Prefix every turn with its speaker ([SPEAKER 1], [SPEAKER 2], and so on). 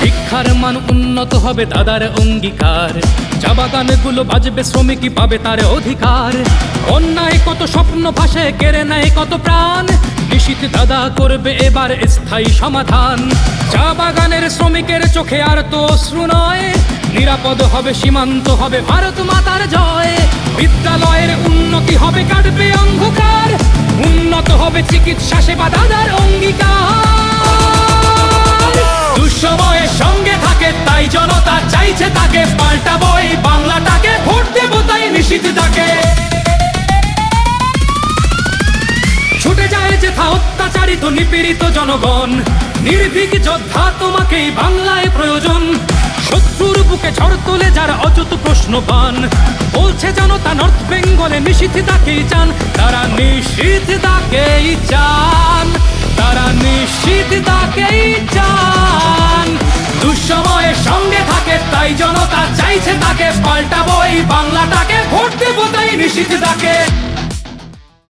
[SPEAKER 1] শিক্ষার মান উন্নত হবে দাদার অঙ্গীকার, চা বাগানগুলো বাজবে, শ্রমিকই পাবে তার অধিকার। অন্যায় কত স্বপ্ন ভাসে, কেড়ে নেয় কত প্রাণ, নিশীথ দাদা করবে এবার স্থায়ী সমাধান। চা বাগানের শ্রমিকের চোখে আর তো অশ্রু নয়, নিরাপদ হবে সীমান্ত, হবে ভারত মাতার জয়। বিদ্যালয়ের উন্নতি হবে, কাটবে অন্ধকার, উন্নত হবে চিকিৎসা সেবা দাদার অঙ্গীকার। দুঃসময়ের সঙ্গে থাকে তাই জনতা চাইছে তাকে, পাল্টাবো এই বাংলাটাকে, ভোট দেবো তাই নিশীথ তাকে। ছুটে যায় যেথা অত্যাচারিত নিপীড়িত জনগণ, নির্ভীক যোদ্ধা তোমাকেই বাংলায় প্রয়োজন। শত্রুর বুকে ঝড় তোলে যারা অযুত প্রশ্নবান, বলছে জনতা নর্থ বেঙ্গলে নিশীথ তাকেই চান, তারা নিশীথ তাকেই চান, তারা নিশীথ তাকেই চান। দুঃসময়ের সঙ্গে থাকে তাই জনতা চাইছে তাকে, পাল্টাবো এই বাংলাটাকে, ভোট দেবো তাই নিশীথ তাকে।